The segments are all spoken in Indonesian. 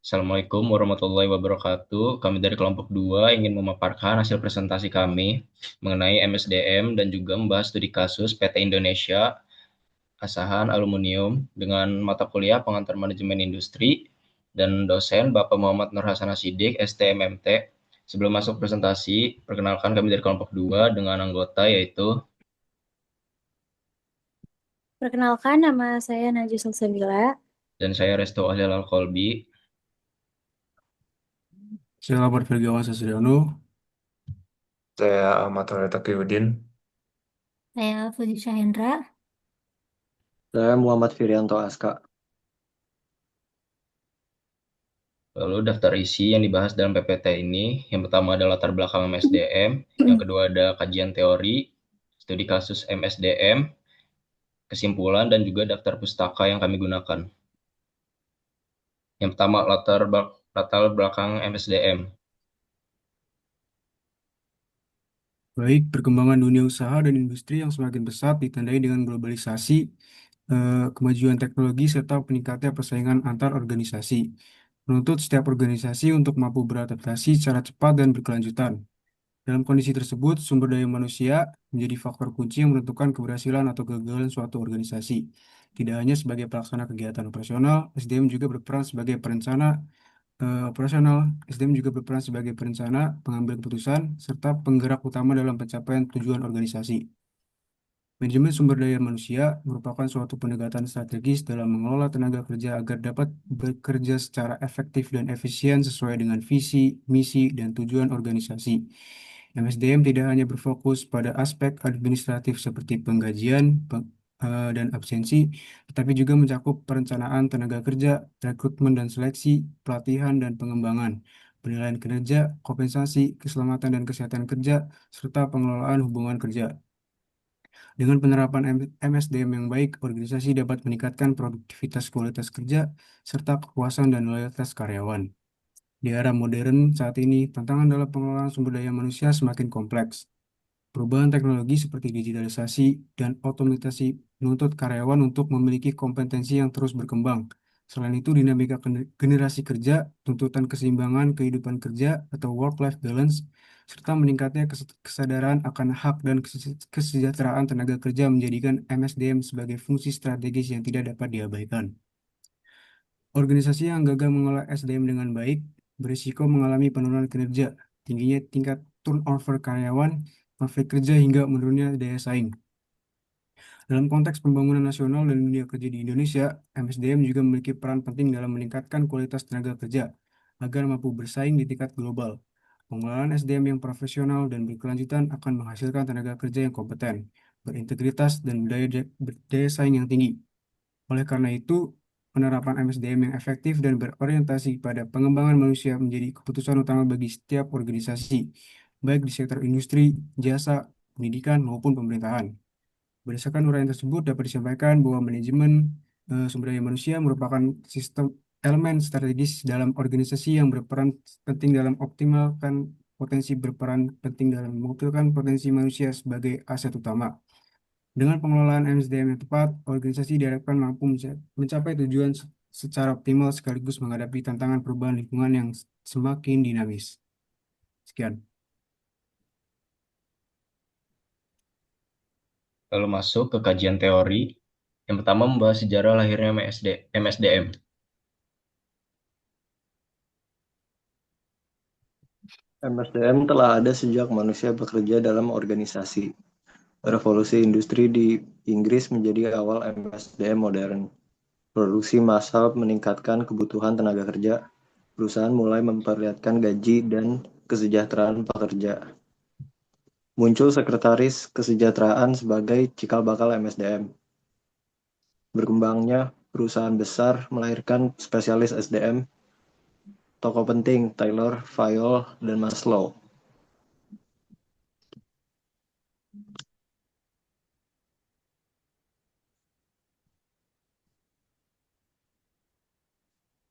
Assalamualaikum warahmatullahi wabarakatuh. Kami dari kelompok 2 ingin memaparkan hasil presentasi kami mengenai MSDM dan juga membahas studi kasus PT Indonesia Asahan Aluminium dengan mata kuliah Pengantar Manajemen Industri dan dosen Bapak Muhammad Nur Hasan Hasidik, STMMT. Sebelum masuk presentasi, perkenalkan kami dari kelompok 2 dengan anggota yaitu Perkenalkan, nama saya Najwa Salsabila. dan saya Resto Ahlil Al-Kolbi. Saya lapor Firgawan Sasriono. Saya Ahmad Raya Taqiyuddin. Saya Fuji Syahendra. Saya Muhammad Firianto Aska. Lalu daftar isi yang dibahas dalam PPT ini, yang pertama adalah latar belakang MSDM, yang kedua ada kajian teori, studi kasus MSDM, kesimpulan, dan juga daftar pustaka yang kami gunakan. Yang pertama latar belakang MSDM. Baik, perkembangan dunia usaha dan industri yang semakin pesat ditandai dengan globalisasi, kemajuan teknologi, serta meningkatnya persaingan antar organisasi. Menuntut setiap organisasi untuk mampu beradaptasi secara cepat dan berkelanjutan. Dalam kondisi tersebut, sumber daya manusia menjadi faktor kunci yang menentukan keberhasilan atau kegagalan suatu organisasi. Tidak hanya sebagai pelaksana kegiatan operasional, SDM juga berperan sebagai perencana operasional. SDM juga berperan sebagai perencana, pengambil keputusan, serta penggerak utama dalam pencapaian tujuan organisasi. Manajemen sumber daya manusia merupakan suatu pendekatan strategis dalam mengelola tenaga kerja agar dapat bekerja secara efektif dan efisien sesuai dengan visi, misi, dan tujuan organisasi. MSDM tidak hanya berfokus pada aspek administratif seperti penggajian dan absensi, tetapi juga mencakup perencanaan tenaga kerja, rekrutmen dan seleksi, pelatihan dan pengembangan, penilaian kinerja, kompensasi, keselamatan dan kesehatan kerja, serta pengelolaan hubungan kerja. Dengan penerapan MSDM yang baik, organisasi dapat meningkatkan produktivitas kualitas kerja serta kepuasan dan loyalitas karyawan. Di era modern saat ini, tantangan dalam pengelolaan sumber daya manusia semakin kompleks. Perubahan teknologi seperti digitalisasi dan otomatisasi menuntut karyawan untuk memiliki kompetensi yang terus berkembang. Selain itu, dinamika generasi kerja, tuntutan keseimbangan kehidupan kerja atau work-life balance, serta meningkatnya kesadaran akan hak dan kesejahteraan tenaga kerja menjadikan MSDM sebagai fungsi strategis yang tidak dapat diabaikan. Organisasi yang gagal mengelola SDM dengan baik berisiko mengalami penurunan kinerja, tingginya tingkat turnover karyawan, konflik kerja hingga menurunnya daya saing. Dalam konteks pembangunan nasional dan dunia kerja di Indonesia, MSDM juga memiliki peran penting dalam meningkatkan kualitas tenaga kerja agar mampu bersaing di tingkat global. Pengelolaan SDM yang profesional dan berkelanjutan akan menghasilkan tenaga kerja yang kompeten, berintegritas, dan berdaya saing yang tinggi. Oleh karena itu, penerapan MSDM yang efektif dan berorientasi pada pengembangan manusia menjadi keputusan utama bagi setiap organisasi, baik di sektor industri, jasa, pendidikan, maupun pemerintahan. Berdasarkan uraian tersebut, dapat disampaikan bahwa manajemen sumber daya manusia merupakan sistem elemen strategis dalam organisasi yang berperan penting dalam mengoptimalkan potensi manusia sebagai aset utama. Dengan pengelolaan MSDM yang tepat, organisasi diharapkan mampu mencapai tujuan secara optimal sekaligus menghadapi tantangan perubahan lingkungan yang semakin dinamis. Sekian. Lalu masuk ke kajian teori. Yang pertama membahas sejarah lahirnya MSDM. MSDM telah ada sejak manusia bekerja dalam organisasi. Revolusi industri di Inggris menjadi awal MSDM modern. Produksi massal meningkatkan kebutuhan tenaga kerja. Perusahaan mulai memperlihatkan gaji dan kesejahteraan pekerja. Muncul sekretaris kesejahteraan sebagai cikal bakal MSDM. Berkembangnya perusahaan besar melahirkan spesialis SDM, tokoh penting Taylor, Fayol, dan Maslow.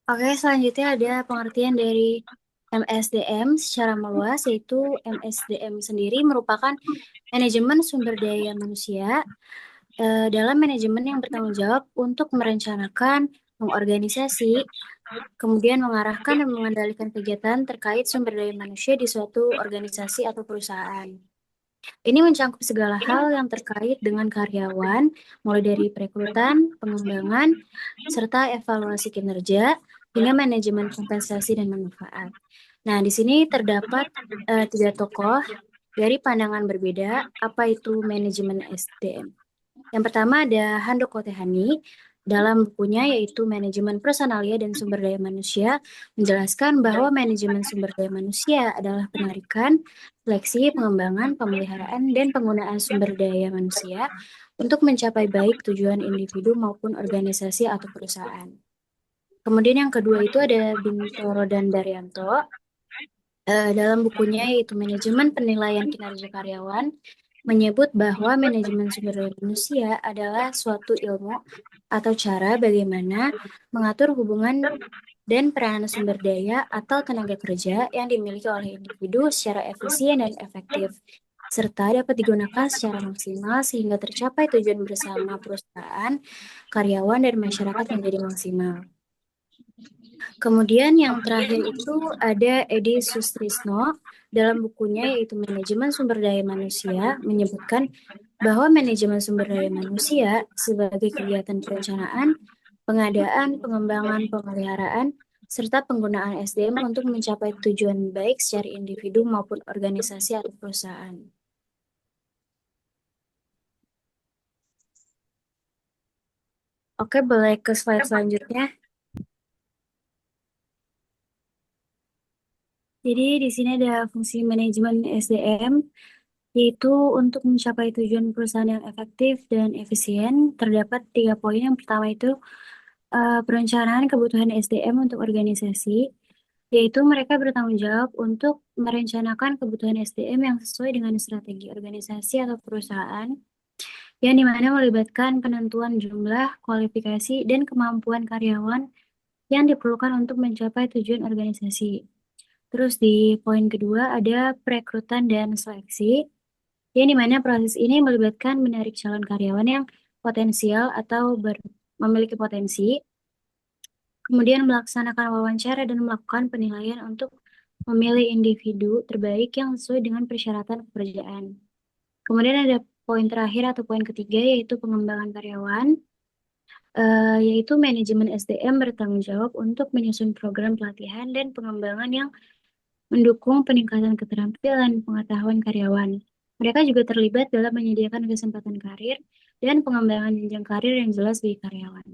Oke, selanjutnya ada pengertian dari MSDM secara meluas, yaitu MSDM sendiri merupakan manajemen sumber daya manusia dalam manajemen yang bertanggung jawab untuk merencanakan, mengorganisasi, kemudian mengarahkan dan mengendalikan kegiatan terkait sumber daya manusia di suatu organisasi atau perusahaan. Ini mencakup segala hal yang terkait dengan karyawan, mulai dari perekrutan, pengembangan, serta evaluasi kinerja, hingga manajemen kompensasi dan manfaat. Nah, di sini terdapat 3 tokoh dari pandangan berbeda, apa itu manajemen SDM. Yang pertama ada Handoko Tehani, dalam bukunya yaitu Manajemen Personalia dan Sumber Daya Manusia, menjelaskan bahwa manajemen sumber daya manusia adalah penarikan, seleksi, pengembangan, pemeliharaan, dan penggunaan sumber daya manusia untuk mencapai baik tujuan individu maupun organisasi atau perusahaan. Kemudian yang kedua itu ada Bintoro dan Daryanto, dalam bukunya yaitu Manajemen Penilaian Kinerja Karyawan, menyebut bahwa manajemen sumber daya manusia adalah suatu ilmu atau cara bagaimana mengatur hubungan dan peranan sumber daya atau tenaga kerja yang dimiliki oleh individu secara efisien dan efektif, serta dapat digunakan secara maksimal sehingga tercapai tujuan bersama perusahaan, karyawan, dan masyarakat menjadi maksimal. Kemudian yang terakhir itu ada Edi Sustrisno dalam bukunya yaitu Manajemen Sumber Daya Manusia menyebutkan bahwa manajemen sumber daya manusia sebagai kegiatan perencanaan, pengadaan, pengembangan, pemeliharaan, serta penggunaan SDM untuk mencapai tujuan baik secara individu maupun organisasi atau perusahaan. Oke, boleh ke slide selanjutnya. Jadi di sini ada fungsi manajemen SDM, yaitu untuk mencapai tujuan perusahaan yang efektif dan efisien. Terdapat 3 poin. Yang pertama itu perencanaan kebutuhan SDM untuk organisasi, yaitu mereka bertanggung jawab untuk merencanakan kebutuhan SDM yang sesuai dengan strategi organisasi atau perusahaan, yang dimana melibatkan penentuan jumlah, kualifikasi, dan kemampuan karyawan yang diperlukan untuk mencapai tujuan organisasi. Terus di poin kedua ada perekrutan dan seleksi, yang dimana proses ini melibatkan menarik calon karyawan yang potensial atau memiliki potensi, kemudian melaksanakan wawancara dan melakukan penilaian untuk memilih individu terbaik yang sesuai dengan persyaratan pekerjaan. Kemudian ada poin terakhir atau poin ketiga yaitu pengembangan karyawan, yaitu manajemen SDM bertanggung jawab untuk menyusun program pelatihan dan pengembangan yang mendukung peningkatan keterampilan pengetahuan karyawan. Mereka juga terlibat dalam menyediakan kesempatan karir dan pengembangan jenjang karir yang jelas bagi karyawan.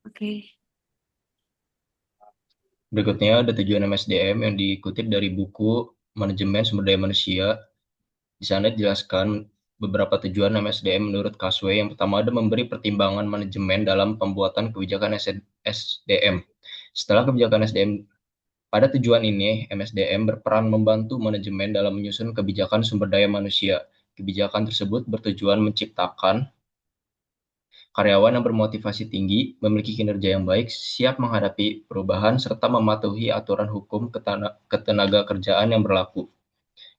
Oke. Berikutnya ada tujuan MSDM yang dikutip dari buku Manajemen Sumber Daya Manusia. Di sana dijelaskan beberapa tujuan MSDM menurut Kaswe. Yang pertama ada memberi pertimbangan manajemen dalam pembuatan kebijakan SDM. Setelah kebijakan SDM, pada tujuan ini, MSDM berperan membantu manajemen dalam menyusun kebijakan sumber daya manusia. Kebijakan tersebut bertujuan menciptakan karyawan yang bermotivasi tinggi, memiliki kinerja yang baik, siap menghadapi perubahan, serta mematuhi aturan hukum ketenaga kerjaan yang berlaku.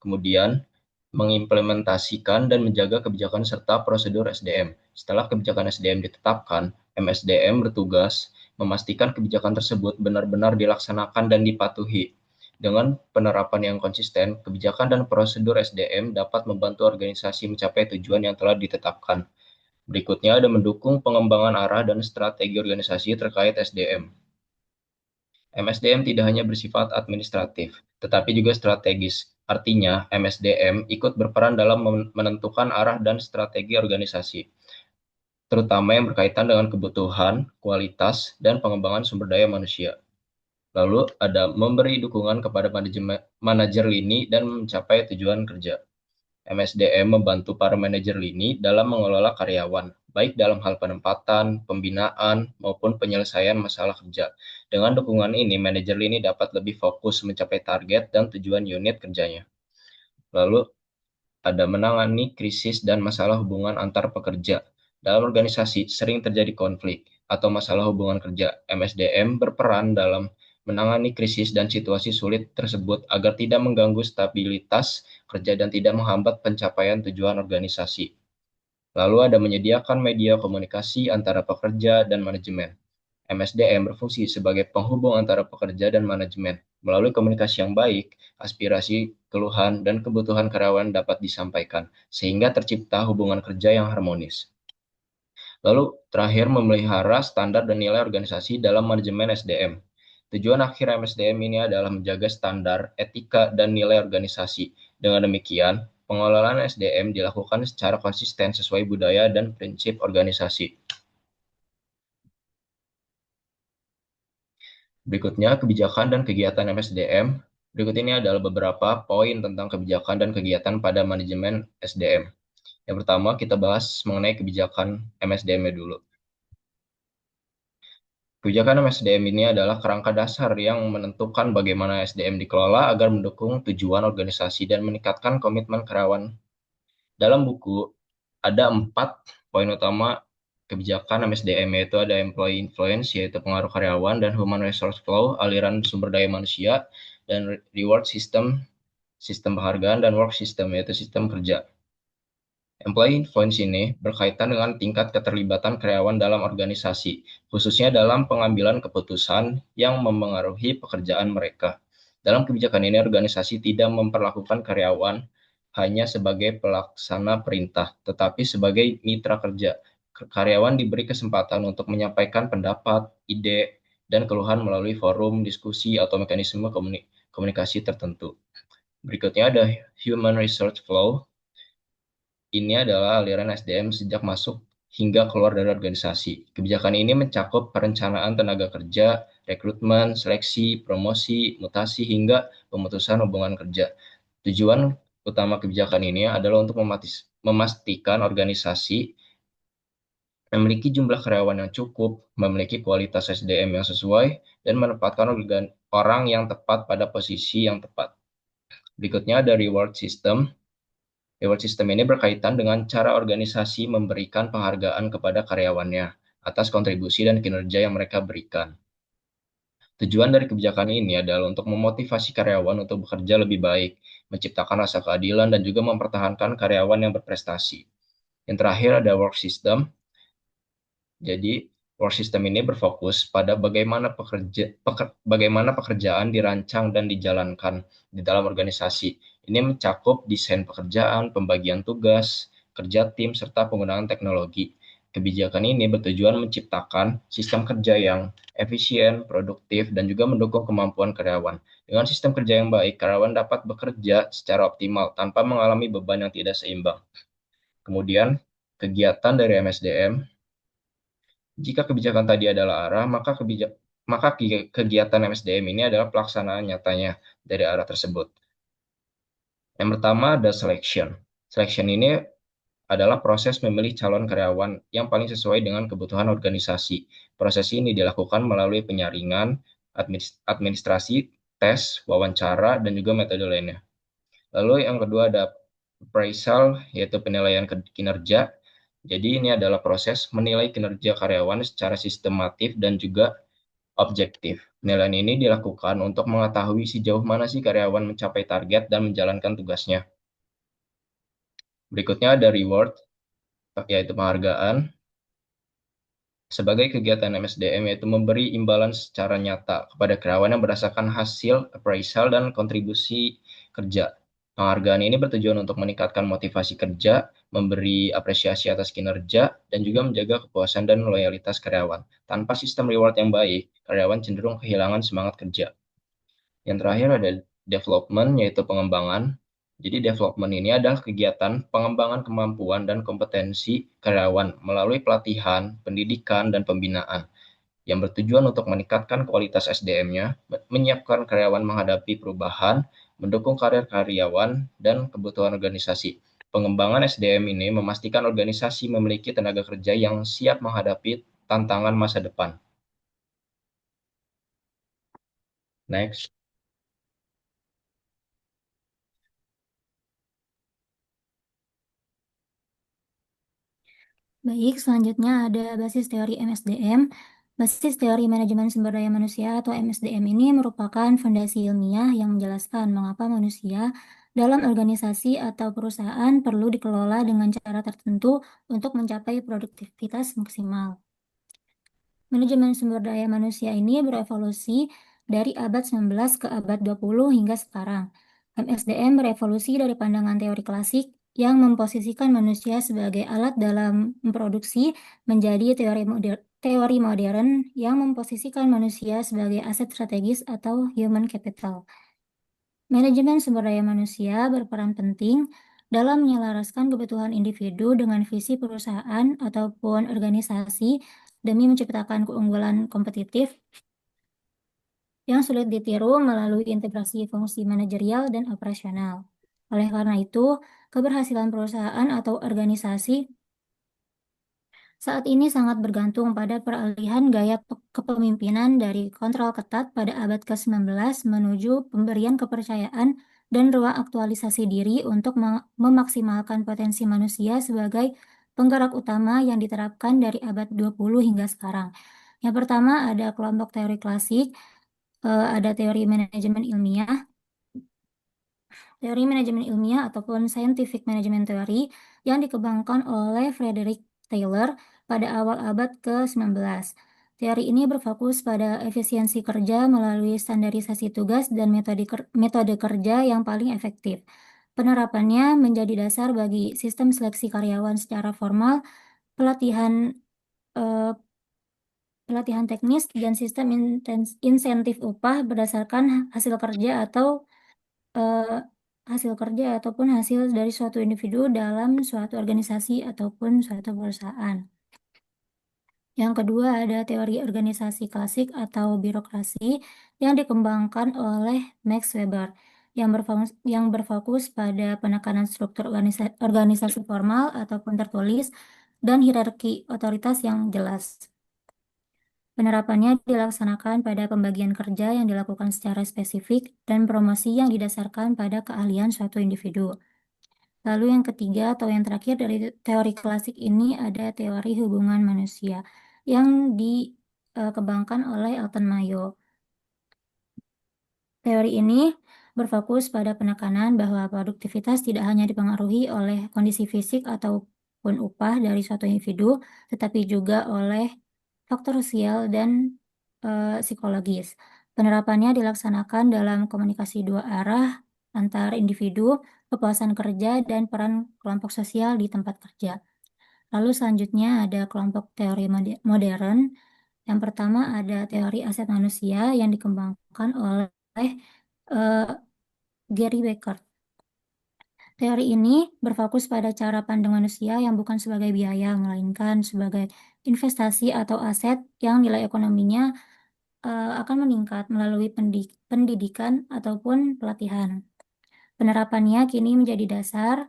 Kemudian, mengimplementasikan dan menjaga kebijakan serta prosedur SDM. Setelah kebijakan SDM ditetapkan, MSDM bertugas memastikan kebijakan tersebut benar-benar dilaksanakan dan dipatuhi. Dengan penerapan yang konsisten, kebijakan dan prosedur SDM dapat membantu organisasi mencapai tujuan yang telah ditetapkan. Berikutnya ada mendukung pengembangan arah dan strategi organisasi terkait SDM. MSDM tidak hanya bersifat administratif, tetapi juga strategis. Artinya, MSDM ikut berperan dalam menentukan arah dan strategi organisasi, terutama yang berkaitan dengan kebutuhan, kualitas, dan pengembangan sumber daya manusia. Lalu ada memberi dukungan kepada manajer lini dan mencapai tujuan kerja. MSDM membantu para manajer lini dalam mengelola karyawan, baik dalam hal penempatan, pembinaan, maupun penyelesaian masalah kerja. Dengan dukungan ini, manajer lini dapat lebih fokus mencapai target dan tujuan unit kerjanya. Lalu, ada menangani krisis dan masalah hubungan antar pekerja. Dalam organisasi, sering terjadi konflik atau masalah hubungan kerja. MSDM berperan dalam menangani krisis dan situasi sulit tersebut agar tidak mengganggu stabilitas kerja dan tidak menghambat pencapaian tujuan organisasi. Lalu ada menyediakan media komunikasi antara pekerja dan manajemen. MSDM berfungsi sebagai penghubung antara pekerja dan manajemen. Melalui komunikasi yang baik, aspirasi, keluhan, dan kebutuhan karyawan dapat disampaikan, sehingga tercipta hubungan kerja yang harmonis. Lalu terakhir, memelihara standar dan nilai organisasi dalam manajemen SDM. Tujuan akhir MSDM ini adalah menjaga standar, etika, dan nilai organisasi. Dengan demikian, pengelolaan SDM dilakukan secara konsisten sesuai budaya dan prinsip organisasi. Berikutnya, kebijakan dan kegiatan MSDM. Berikut ini adalah beberapa poin tentang kebijakan dan kegiatan pada manajemen SDM. Yang pertama, kita bahas mengenai kebijakan MSDM dulu. Kebijakan MSDM ini adalah kerangka dasar yang menentukan bagaimana SDM dikelola agar mendukung tujuan organisasi dan meningkatkan komitmen karyawan. Dalam buku, ada 4 poin utama kebijakan MSDM, yaitu ada employee influence, yaitu pengaruh karyawan, dan human resource flow, aliran sumber daya manusia, dan reward system, sistem penghargaan, dan work system, yaitu sistem kerja. Employee influence ini berkaitan dengan tingkat keterlibatan karyawan dalam organisasi, khususnya dalam pengambilan keputusan yang memengaruhi pekerjaan mereka. Dalam kebijakan ini, organisasi tidak memperlakukan karyawan hanya sebagai pelaksana perintah, tetapi sebagai mitra kerja. Karyawan diberi kesempatan untuk menyampaikan pendapat, ide, dan keluhan melalui forum, diskusi, atau mekanisme komunikasi tertentu. Berikutnya ada human resource flow. Ini adalah aliran SDM sejak masuk hingga keluar dari organisasi. Kebijakan ini mencakup perencanaan tenaga kerja, rekrutmen, seleksi, promosi, mutasi, hingga pemutusan hubungan kerja. Tujuan utama kebijakan ini adalah untuk memastikan organisasi memiliki jumlah karyawan yang cukup, memiliki kualitas SDM yang sesuai, dan menempatkan orang yang tepat pada posisi yang tepat. Berikutnya ada reward system. Reward system ini berkaitan dengan cara organisasi memberikan penghargaan kepada karyawannya atas kontribusi dan kinerja yang mereka berikan. Tujuan dari kebijakan ini adalah untuk memotivasi karyawan untuk bekerja lebih baik, menciptakan rasa keadilan, dan juga mempertahankan karyawan yang berprestasi. Yang terakhir ada work system. Jadi, work system ini berfokus pada bagaimana pekerjaan dirancang dan dijalankan di dalam organisasi. Ini mencakup desain pekerjaan, pembagian tugas, kerja tim, serta penggunaan teknologi. Kebijakan ini bertujuan menciptakan sistem kerja yang efisien, produktif, dan juga mendukung kemampuan karyawan. Dengan sistem kerja yang baik, karyawan dapat bekerja secara optimal tanpa mengalami beban yang tidak seimbang. Kemudian, kegiatan dari MSDM. Jika kebijakan tadi adalah arah, maka kegiatan MSDM ini adalah pelaksanaan nyatanya dari arah tersebut. Yang pertama ada selection. Selection ini adalah proses memilih calon karyawan yang paling sesuai dengan kebutuhan organisasi. Proses ini dilakukan melalui penyaringan, administrasi, tes, wawancara, dan juga metode lainnya. Lalu yang kedua ada appraisal, yaitu penilaian kinerja. Jadi ini adalah proses menilai kinerja karyawan secara sistematif dan juga objektif. Penilaian ini dilakukan untuk mengetahui sejauh mana sih karyawan mencapai target dan menjalankan tugasnya. Berikutnya ada reward, yaitu penghargaan. Sebagai kegiatan MSDM, yaitu memberi imbalan secara nyata kepada karyawan yang berdasarkan hasil appraisal dan kontribusi kerja. Penghargaan ini bertujuan untuk meningkatkan motivasi kerja, memberi apresiasi atas kinerja, dan juga menjaga kepuasan dan loyalitas karyawan. Tanpa sistem reward yang baik, karyawan cenderung kehilangan semangat kerja. Yang terakhir ada development, yaitu pengembangan. Jadi development ini adalah kegiatan pengembangan kemampuan dan kompetensi karyawan melalui pelatihan, pendidikan, dan pembinaan yang bertujuan untuk meningkatkan kualitas SDM-nya, menyiapkan karyawan menghadapi perubahan, mendukung karir karyawan, dan kebutuhan organisasi. Pengembangan SDM ini memastikan organisasi memiliki tenaga kerja yang siap menghadapi tantangan masa depan. Next. Baik, selanjutnya ada basis teori MSDM. Basis teori manajemen sumber daya manusia atau MSDM ini merupakan fondasi ilmiah yang menjelaskan mengapa manusia dalam organisasi atau perusahaan perlu dikelola dengan cara tertentu untuk mencapai produktivitas maksimal. Manajemen sumber daya manusia ini berevolusi dari abad 19 ke abad 20 hingga sekarang. MSDM berevolusi dari pandangan teori klasik yang memposisikan manusia sebagai alat dalam memproduksi menjadi teori modern yang memposisikan manusia sebagai aset strategis atau human capital. Manajemen sumber daya manusia berperan penting dalam menyelaraskan kebutuhan individu dengan visi perusahaan ataupun organisasi demi menciptakan keunggulan kompetitif yang sulit ditiru melalui integrasi fungsi manajerial dan operasional. Oleh karena itu, keberhasilan perusahaan atau organisasi saat ini sangat bergantung pada peralihan gaya kepemimpinan dari kontrol ketat pada abad ke-19 menuju pemberian kepercayaan dan ruang aktualisasi diri untuk memaksimalkan potensi manusia sebagai penggerak utama yang diterapkan dari abad 20 hingga sekarang. Yang pertama ada kelompok teori klasik, ada teori manajemen ilmiah. Teori manajemen ilmiah ataupun scientific management theory yang dikembangkan oleh Frederick Taylor pada awal abad ke-19. Teori ini berfokus pada efisiensi kerja melalui standarisasi tugas dan metode kerja yang paling efektif. Penerapannya menjadi dasar bagi sistem seleksi karyawan secara formal, pelatihan teknis, dan sistem insentif upah berdasarkan hasil kerja ataupun hasil dari suatu individu dalam suatu organisasi ataupun suatu perusahaan. Yang kedua ada teori organisasi klasik atau birokrasi yang dikembangkan oleh Max Weber yang berfokus pada penekanan struktur organisasi formal ataupun tertulis dan hierarki otoritas yang jelas. Penerapannya dilaksanakan pada pembagian kerja yang dilakukan secara spesifik dan promosi yang didasarkan pada keahlian suatu individu. Lalu yang ketiga atau yang terakhir dari teori klasik ini ada teori hubungan manusia yang dikembangkan oleh Elton Mayo. Teori ini berfokus pada penekanan bahwa produktivitas tidak hanya dipengaruhi oleh kondisi fisik ataupun upah dari suatu individu, tetapi juga oleh faktor sosial dan psikologis. Penerapannya dilaksanakan dalam komunikasi dua arah antar individu, kepuasan kerja, dan peran kelompok sosial di tempat kerja. Lalu selanjutnya ada kelompok teori modern. Yang pertama ada teori aset manusia yang dikembangkan oleh Gary Becker. Teori ini berfokus pada cara pandang manusia yang bukan sebagai biaya, melainkan sebagai investasi atau aset yang nilai ekonominya akan meningkat melalui pendidikan ataupun pelatihan. Penerapannya kini menjadi dasar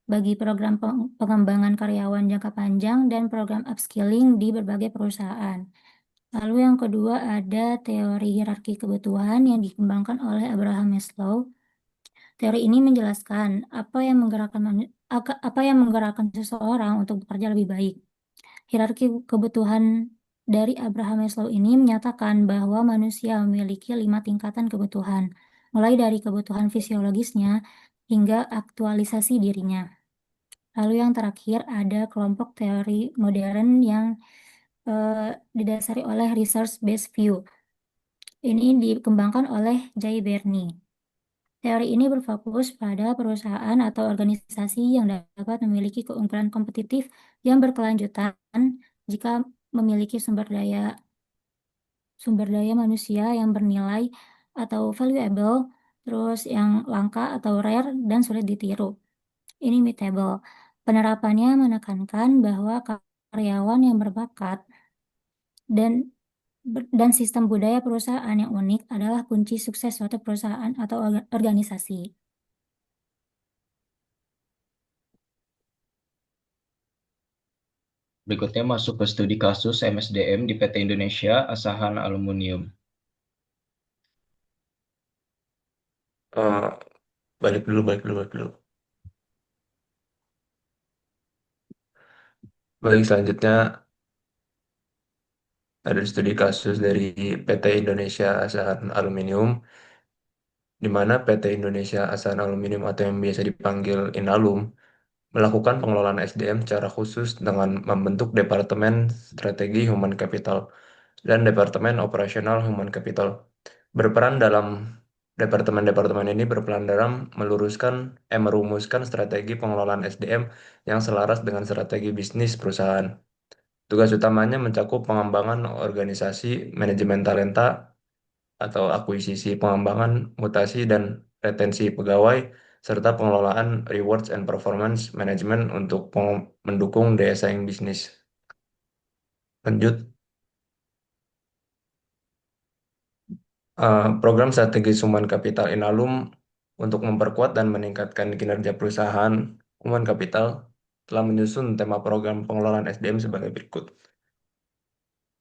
bagi program pengembangan karyawan jangka panjang dan program upskilling di berbagai perusahaan. Lalu yang kedua ada teori hierarki kebutuhan yang dikembangkan oleh Abraham Maslow. Teori ini menjelaskan apa yang menggerakkan seseorang untuk bekerja lebih baik. Hierarki kebutuhan dari Abraham Maslow ini menyatakan bahwa manusia memiliki 5 tingkatan kebutuhan, mulai dari kebutuhan fisiologisnya hingga aktualisasi dirinya. Lalu yang terakhir ada kelompok teori modern yang didasari oleh research-based view. Ini dikembangkan oleh Jay Berney. Teori ini berfokus pada perusahaan atau organisasi yang dapat memiliki keunggulan kompetitif yang berkelanjutan jika memiliki sumber daya manusia yang bernilai atau valuable, terus yang langka atau rare dan sulit ditiru. Ini imitable. Penerapannya menekankan bahwa karyawan yang berbakat dan sistem budaya perusahaan yang unik adalah kunci sukses suatu perusahaan atau organisasi. Berikutnya masuk ke studi kasus MSDM di PT Indonesia Asahan Aluminium. Balik dulu. Baik, selanjutnya ada studi kasus dari PT Indonesia Asahan Aluminium, di mana PT Indonesia Asahan Aluminium atau yang biasa dipanggil Inalum melakukan pengelolaan SDM secara khusus dengan membentuk Departemen Strategi Human Capital dan Departemen Operasional Human Capital. Departemen-departemen ini berperan dalam merumuskan strategi pengelolaan SDM yang selaras dengan strategi bisnis perusahaan. Tugas utamanya mencakup pengembangan organisasi, manajemen talenta, atau akuisisi, pengembangan, mutasi, dan retensi pegawai, serta pengelolaan rewards and performance management untuk mendukung daya saing bisnis. Lanjut, program strategis human capital Inalum untuk memperkuat dan meningkatkan kinerja perusahaan human capital telah menyusun tema program pengelolaan SDM sebagai berikut.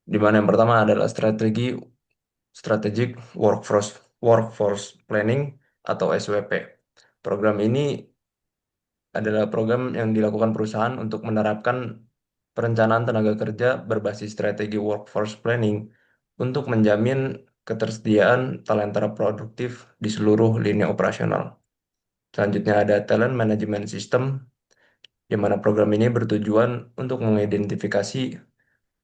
Di mana yang pertama adalah Strategic Workforce Planning atau SWP. Program ini adalah program yang dilakukan perusahaan untuk menerapkan perencanaan tenaga kerja berbasis strategi workforce planning untuk menjamin ketersediaan talenta produktif di seluruh lini operasional. Selanjutnya ada Talent Management System, di mana program ini bertujuan untuk mengidentifikasi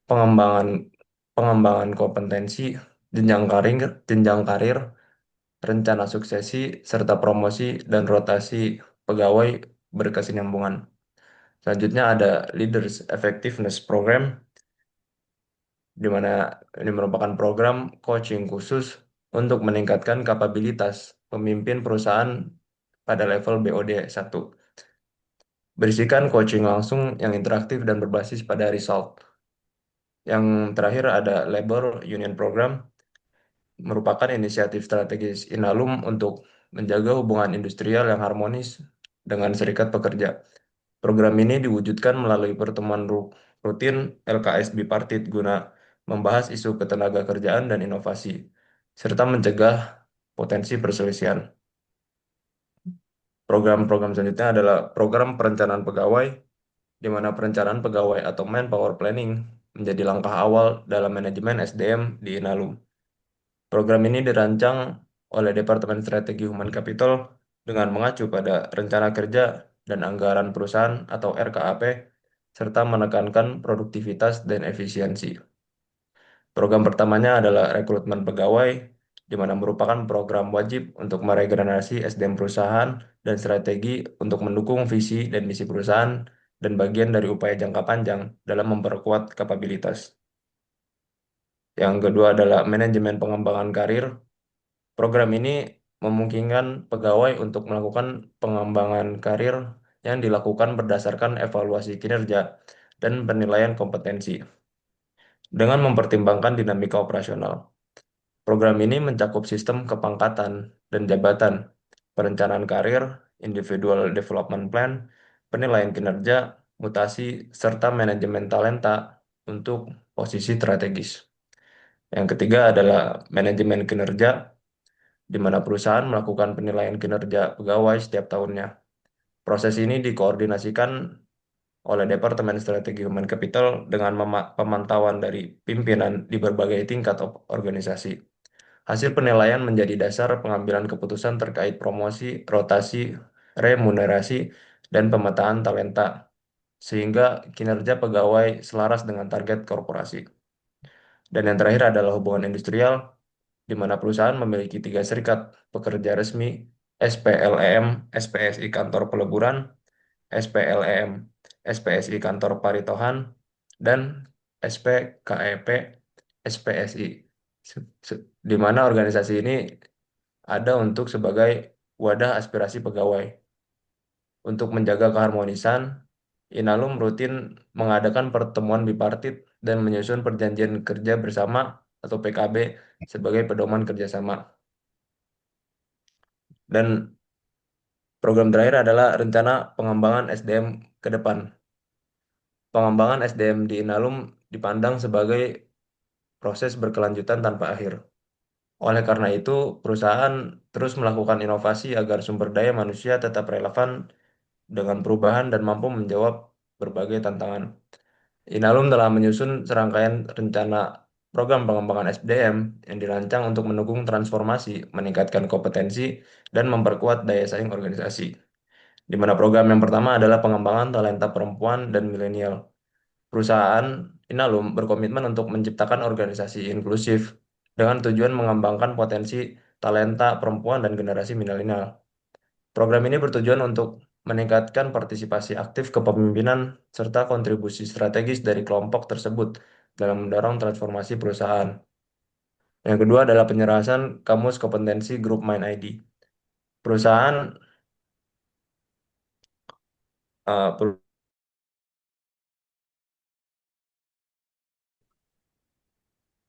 pengembangan pengembangan kompetensi, jenjang karir, rencana suksesi, serta promosi dan rotasi pegawai berkesinambungan. Selanjutnya ada Leaders Effectiveness Program, di mana ini merupakan program coaching khusus untuk meningkatkan kapabilitas pemimpin perusahaan pada level BOD 1. Berisikan coaching langsung yang interaktif dan berbasis pada result. Yang terakhir ada Labor Union Program, merupakan inisiatif strategis Inalum untuk menjaga hubungan industrial yang harmonis dengan serikat pekerja. Program ini diwujudkan melalui pertemuan rutin LKS bipartit guna membahas isu ketenaga kerjaan dan inovasi, serta mencegah potensi perselisihan. Program-program selanjutnya adalah program perencanaan pegawai, di mana perencanaan pegawai atau manpower planning menjadi langkah awal dalam manajemen SDM di Inalum. Program ini dirancang oleh Departemen Strategi Human Capital dengan mengacu pada rencana kerja dan anggaran perusahaan atau RKAP, serta menekankan produktivitas dan efisiensi. Program pertamanya adalah rekrutmen pegawai, di mana merupakan program wajib untuk meregenerasi SDM perusahaan dan strategi untuk mendukung visi dan misi perusahaan dan bagian dari upaya jangka panjang dalam memperkuat kapabilitas. Yang kedua adalah manajemen pengembangan karir. Program ini memungkinkan pegawai untuk melakukan pengembangan karir yang dilakukan berdasarkan evaluasi kinerja dan penilaian kompetensi dengan mempertimbangkan dinamika operasional. Program ini mencakup sistem kepangkatan dan jabatan, perencanaan karir, individual development plan, penilaian kinerja, mutasi, serta manajemen talenta untuk posisi strategis. Yang ketiga adalah manajemen kinerja, di mana perusahaan melakukan penilaian kinerja pegawai setiap tahunnya. Proses ini dikoordinasikan oleh Departemen Strategi Human Capital dengan pemantauan dari pimpinan di berbagai tingkat organisasi. Hasil penilaian menjadi dasar pengambilan keputusan terkait promosi, rotasi, remunerasi, dan pemetaan talenta, sehingga kinerja pegawai selaras dengan target korporasi. Dan yang terakhir adalah hubungan industrial, di mana perusahaan memiliki 3 serikat pekerja resmi, SPLEM, SPSI Kantor Peleburan, SPLEM, SPSI Kantor Paritohan, dan SPKEP, SPSI. Di mana organisasi ini ada untuk sebagai wadah aspirasi pegawai. Untuk menjaga keharmonisan, Inalum rutin mengadakan pertemuan bipartit dan menyusun perjanjian kerja bersama atau PKB sebagai pedoman kerjasama. Dan program terakhir adalah rencana pengembangan SDM ke depan. Pengembangan SDM di Inalum dipandang sebagai proses berkelanjutan tanpa akhir. Oleh karena itu, perusahaan terus melakukan inovasi agar sumber daya manusia tetap relevan dengan perubahan dan mampu menjawab berbagai tantangan. Inalum telah menyusun serangkaian rencana program pengembangan SDM yang dirancang untuk mendukung transformasi, meningkatkan kompetensi, dan memperkuat daya saing organisasi. Di mana program yang pertama adalah pengembangan talenta perempuan dan milenial. Perusahaan Inalum berkomitmen untuk menciptakan organisasi inklusif dengan tujuan mengembangkan potensi talenta perempuan dan generasi milenial. Program ini bertujuan untuk meningkatkan partisipasi aktif kepemimpinan serta kontribusi strategis dari kelompok tersebut dalam mendorong transformasi perusahaan. Yang kedua adalah penyerahan kamus kompetensi grup Mind ID. Perusahaan per-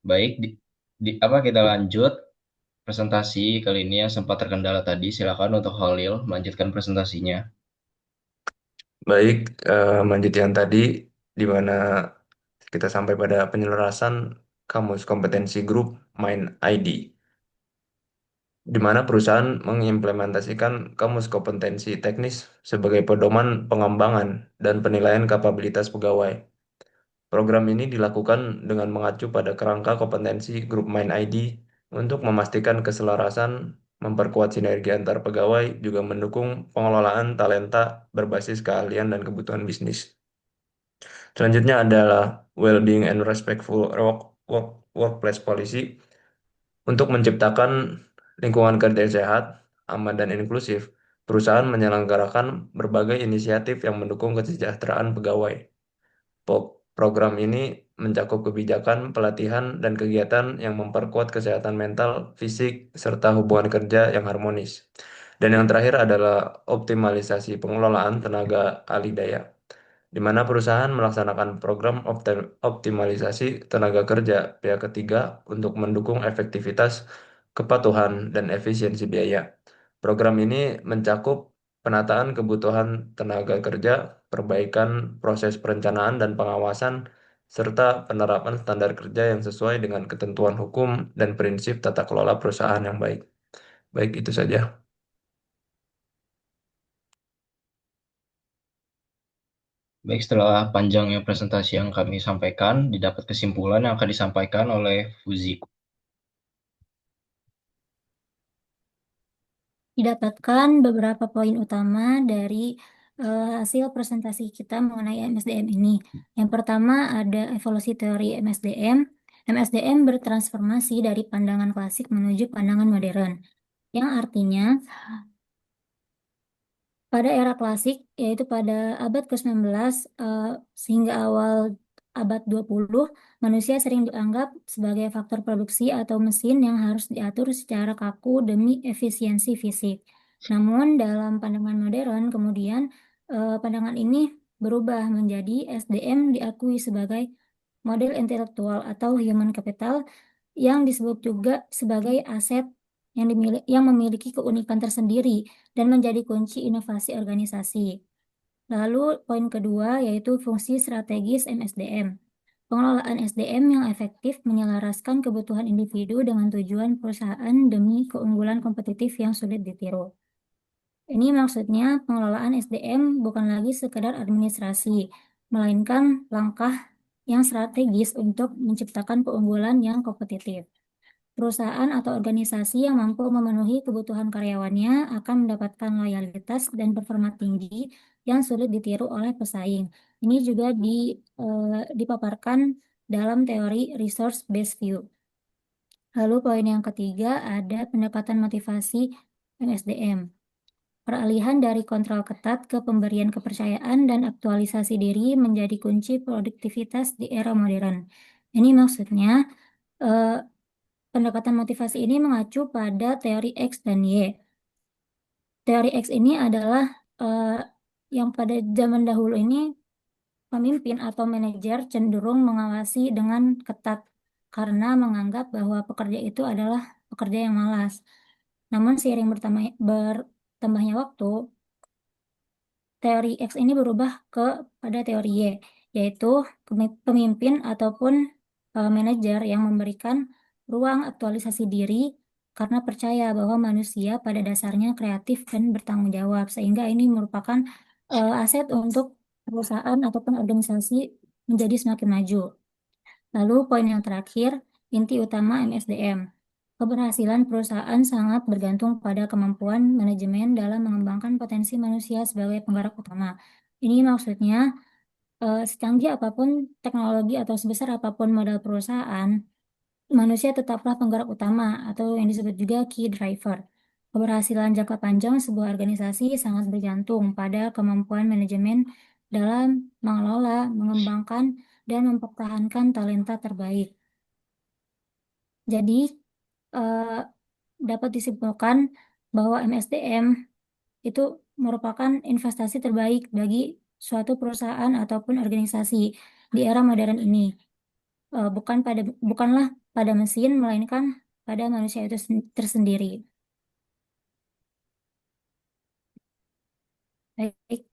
Baik, apa kita lanjut presentasi kali ini yang sempat terkendala tadi. Silakan untuk Holil melanjutkan presentasinya. Baik, lanjut yang tadi di mana kita sampai pada penyelarasan kamus kompetensi grup Mind ID, di mana perusahaan mengimplementasikan kamus kompetensi teknis sebagai pedoman pengembangan dan penilaian kapabilitas pegawai. Program ini dilakukan dengan mengacu pada kerangka kompetensi grup Mind ID untuk memastikan keselarasan, memperkuat sinergi antar pegawai, juga mendukung pengelolaan talenta berbasis keahlian dan kebutuhan bisnis. Selanjutnya adalah well-being and respectful workplace policy. Untuk menciptakan lingkungan kerja sehat, aman, dan inklusif, perusahaan menyelenggarakan berbagai inisiatif yang mendukung kesejahteraan pegawai. Program ini mencakup kebijakan, pelatihan, dan kegiatan yang memperkuat kesehatan mental, fisik, serta hubungan kerja yang harmonis. Dan yang terakhir adalah optimalisasi pengelolaan tenaga alih daya, di mana perusahaan melaksanakan program optimalisasi tenaga kerja pihak ketiga untuk mendukung efektivitas, kepatuhan, dan efisiensi biaya. Program ini mencakup penataan kebutuhan tenaga kerja, perbaikan proses perencanaan dan pengawasan, serta penerapan standar kerja yang sesuai dengan ketentuan hukum dan prinsip tata kelola perusahaan yang baik. Baik, itu saja. Baik, setelah panjangnya presentasi yang kami sampaikan, didapat kesimpulan yang akan disampaikan oleh Fuzi. Didapatkan beberapa poin utama dari hasil presentasi kita mengenai MSDM ini. Yang pertama ada evolusi teori MSDM. MSDM bertransformasi dari pandangan klasik menuju pandangan modern, yang artinya pada era klasik, yaitu pada abad ke-19 sehingga awal abad 20, manusia sering dianggap sebagai faktor produksi atau mesin yang harus diatur secara kaku demi efisiensi fisik. Namun dalam pandangan modern, kemudian pandangan ini berubah menjadi SDM diakui sebagai model intelektual atau human capital yang disebut juga sebagai aset yang memiliki keunikan tersendiri dan menjadi kunci inovasi organisasi. Lalu poin kedua yaitu fungsi strategis MSDM. Pengelolaan SDM yang efektif menyelaraskan kebutuhan individu dengan tujuan perusahaan demi keunggulan kompetitif yang sulit ditiru. Ini maksudnya pengelolaan SDM bukan lagi sekedar administrasi, melainkan langkah yang strategis untuk menciptakan keunggulan yang kompetitif. Perusahaan atau organisasi yang mampu memenuhi kebutuhan karyawannya akan mendapatkan loyalitas dan performa tinggi yang sulit ditiru oleh pesaing. Ini juga dipaparkan dalam teori resource based view. Lalu poin yang ketiga ada pendekatan motivasi MSDM. Peralihan dari kontrol ketat ke pemberian kepercayaan dan aktualisasi diri menjadi kunci produktivitas di era modern. Ini maksudnya pendekatan motivasi ini mengacu pada teori X dan Y. Teori X ini adalah yang pada zaman dahulu ini pemimpin atau manajer cenderung mengawasi dengan ketat karena menganggap bahwa pekerja itu adalah pekerja yang malas. Namun seiring bertambahnya waktu, teori X ini berubah pada teori Y, yaitu pemimpin ataupun manajer yang memberikan ruang aktualisasi diri karena percaya bahwa manusia pada dasarnya kreatif dan bertanggung jawab, sehingga ini merupakan aset untuk perusahaan ataupun organisasi menjadi semakin maju. Lalu poin yang terakhir, inti utama MSDM. Keberhasilan perusahaan sangat bergantung pada kemampuan manajemen dalam mengembangkan potensi manusia sebagai penggerak utama. Ini maksudnya secanggih apapun teknologi atau sebesar apapun modal perusahaan, manusia tetaplah penggerak utama atau yang disebut juga key driver. Keberhasilan jangka panjang sebuah organisasi sangat bergantung pada kemampuan manajemen dalam mengelola, mengembangkan, dan mempertahankan talenta terbaik. Jadi, eh, dapat disimpulkan bahwa MSDM itu merupakan investasi terbaik bagi suatu perusahaan ataupun organisasi di era modern ini. Bukanlah pada mesin, melainkan pada manusia itu tersendiri. Baik,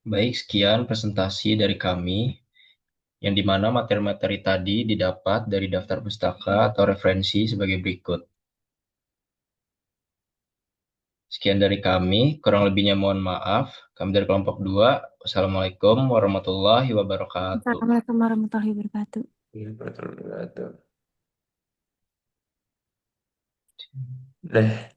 Baik, sekian presentasi dari kami, yang dimana materi-materi tadi didapat dari daftar pustaka atau referensi sebagai berikut. Sekian dari kami, kurang lebihnya mohon maaf. Kami dari kelompok 2, wassalamualaikum warahmatullahi wabarakatuh. Assalamualaikum warahmatullahi wabarakatuh. Betul, betul. Deh.